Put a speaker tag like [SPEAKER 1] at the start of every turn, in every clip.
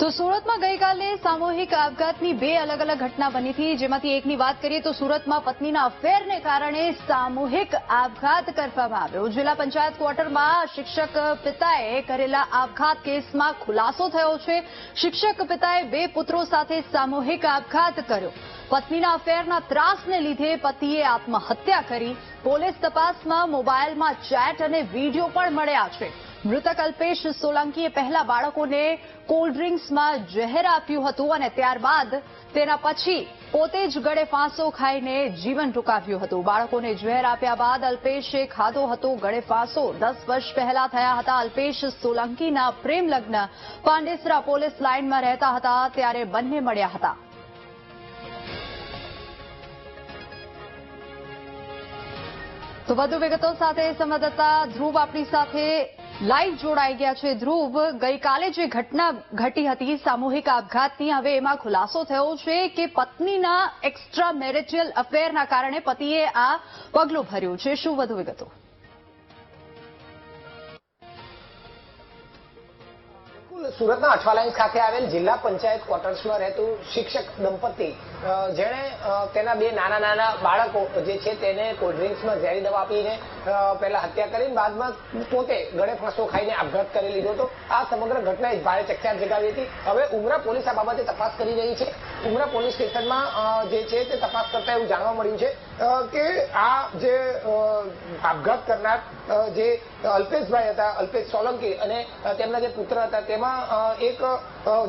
[SPEAKER 1] તો સુરતમાં ગઈકાલે સામૂહિક આપઘાતની બે અલગ અલગ ઘટના બની હતી, જેમાંથી એકની વાત કરીએ તો સુરતમાં પત્નીના અફેરને કારણે સામૂહિક આપઘાત કરવામાં આવ્યો। જિલ્લા પંચાયત ક્વાર્ટરમાં શિક્ષક પિતાએ કરેલા આપઘાત કેસમાં ખુલાસો થયો છે। શિક્ષક પિતાએ બે પુત્રો સાથે સામૂહિક આપઘાત કર્યો। પત્નીના અફેરના ત્રાસને લીધે પતિએ આત્મહત્યા કરી। પોલીસ તપાસમાં મોબાઈલમાં ચેટ અને વિડીયો પણ મળ્યા છે। મૃતક અલ્પેશ સોલંકીએ પહેલા બાળકોને કોલ્ડ ડ્રિંક્સમાં ઝેર આપ્યું હતું અને ત્યારબાદ તેના પછી પોતે જ ગળે ફાંસો ખાઈને જીવન ટૂંકાવ્યું હતું। બાળકોને ઝેર આપ્યા બાદ અલ્પેશે ખાધો હતો ગળે ફાંસો। 10 વર્ષ પહેલા થયા હતા અલ્પેશ સોલંકીના પ્રેમ લગ્ન। પાંડેસરા પોલીસ લાઇનમાં રહેતા હતા ત્યારે બંને મળ્યા હતા। તો વધુ વિગતો સાથે સંવાદદાતા ધ્રુવ આપણી સાથે લાઈવ જોડાઈ ગયા છે। ધ્રુવ, ગઈકાલે જે ઘટના ઘટી હતી સામૂહિક આપઘાતની, હવે એમાં ખુલાસો થયો છે કે પત્નીના એક્સ્ટ્રા મેરિટલ અફેરના કારણે પતિએ આ પગલું ભર્યું છે। શું વધુ વિગતો?
[SPEAKER 2] સુરતના અઠવાલાઈન્સ ખાતે આવેલ જિલ્લા પંચાયત ક્વાર્ટર્સમાં રહેતું શિક્ષક દંપતી જેણે તેના બે નાના નાના બાળકો જે છે તેને કોલ્ડ ડ્રિંક્સમાં ઝેરી દવા આપીને પહેલા હત્યા કરીને બાદમાં પોતે ગળે ફાંસો ખાઈને આપઘાત કરી લીધો હતો। આ સમગ્ર ઘટના ભારે ચકચાર જગાવી હતી। હવે ઉમરા પોલીસ આ બાબતે તપાસ કરી રહી છે। ઉમરા પોલીસ સ્ટેશનમાં જે છે તે તપાસ કરતા એવું જાણવા મળ્યું છે કે આ જે આપઘાત કરનાર જે અલ્પેશભાઈ હતા, અલ્પેશ સોલંકી, અને તેમના જે પુત્ર હતા તેમાં એક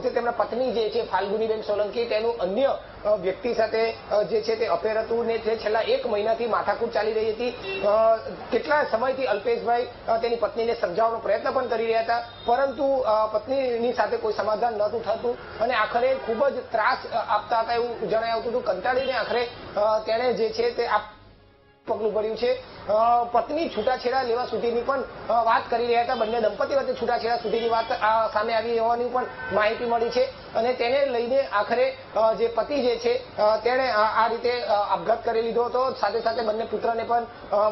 [SPEAKER 2] જે તેમના પત્ની જે છે ફાલ્ગુનીબેન સોલંકી, તેનું અન્ય વ્યક્તિ સાથે જે છે તે અફેર હતું ને તે છેલ્લા 1 મહિનાથી માથાકૂટ ચાલી રહી હતી। કેટલા સમયથી અલ્પેશભાઈ તેની પત્નીને સમજાવવાનો પ્રયત્ન પણ કરી રહ્યા હતા, પરંતુ પત્નીની સાથે કોઈ સમાધાન નહોતું થતું અને આખરે ખૂબ જ ત્રાસ આપતા હતા એવું જણાય આવતું હતું। કંટાળીને આખરે તેણે જે છે તે પગલું ભર્યું છે। પત્ની છૂટાછેડા લેવા સુધીની પણ વાત કરી રહ્યા હતા। બંને દંપતી વચ્ચે છૂટાછેડા સુધીની વાત સામે આવી હોવાની પણ માહિતી મળી છે અને તેને લઈને આખરે જે પતિ જે છે તેણે આ રીતે આપઘાત કરી લીધો હતો। સાથે સાથે બંને પુત્રને પણ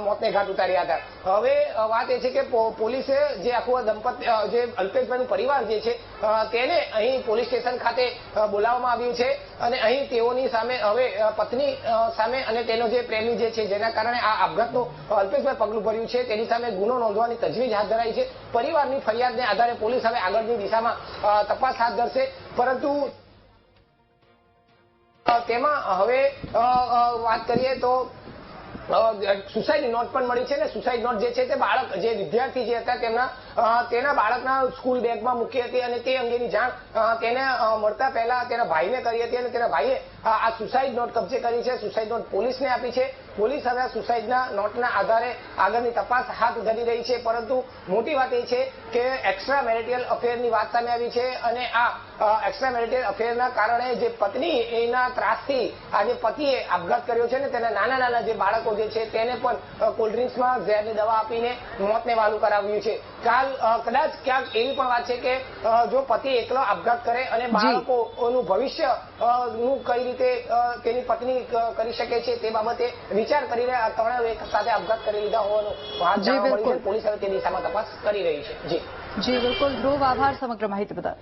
[SPEAKER 2] મોતને ઘાટ ઉતાર્યા હતા। હવે વાત એ છે કે પોલીસે જે આખું દંપતી જે અલ્પેશભાઈનું પરિવાર જે છે તેને અહીં પોલીસ સ્ટેશન ખાતે બોલાવવામાં આવ્યું છે અને અહીં તેઓની સામે હવે પત્ની સામે અને તેનો જે પ્રેમી જે છે જેના કારણે આ આપઘાતનું અલ્પેશભાઈ પગલું ભર્યું છે તેની સામે ગુનો નોંધવાની તજવીજ હાથ ધરાઈ છે। પરિવારની ફરિયાદને આધારે પોલીસ હવે આગળની દિશામાં તપાસ હાથ ધરશે, પરંતુ તેમાં હવે વાત કરીએ તો સુસાઇડ નોટ પણ મળી છે ને સુસાઇડ નોટ જે છે તે બાળક જે વિદ્યાર્થી જે હતા તેના બાળકના સ્કૂલ બેગમાં મૂકી હતી અને તે અંગેની જાણ તેને મળતા પહેલા તેના ભાઈને કરી હતી અને તેના ભાઈએ આ સુસાઇડ નોટ કબજે કરી છે। સુસાઇડ નોટ પોલીસને આપી છે। પોલીસ હવે સુસાઇડના નોટના આધારે આગળની તપાસ હાથ ધરી રહી છે, પરંતુ મોટી વાત એ છે કે એક્સ્ટ્રા મેરિટલ અફેરની વાત સામે આવી છે અને આ એક્સ્ટ્રા મેરિટલ અફેરના કારણે જે પત્ની એના ત્રાસથી આ જે પતિએ આપઘાત કર્યો છે ને તેના નાના નાના જે બાળકો જે છે તેને પણ કોલ્ડ ડ્રિંક્સમાં ઝેરની દવા આપીને મોતને વાલું કરાવ્યું છે। કદાચ ક્યાંક એવી પણ વાત છે કે જો પતિ એકલો આપઘાત કરે અને બાળકોનું ભવિષ્ય નું કઈ રીતે તેની પત્ની કરી શકે છે તે બાબતે વિચાર કરીને આ ત્રણે એક સાથે આપઘાત કરી લીધા હોવાનું વાત જાણવા મળ્યું છે। પોલીસ હવે તે દિશામાં તપાસ કરી રહી છે। જી
[SPEAKER 1] બિલકુલ ધ્રુવ, આભાર સમગ્ર માહિતી બદલ।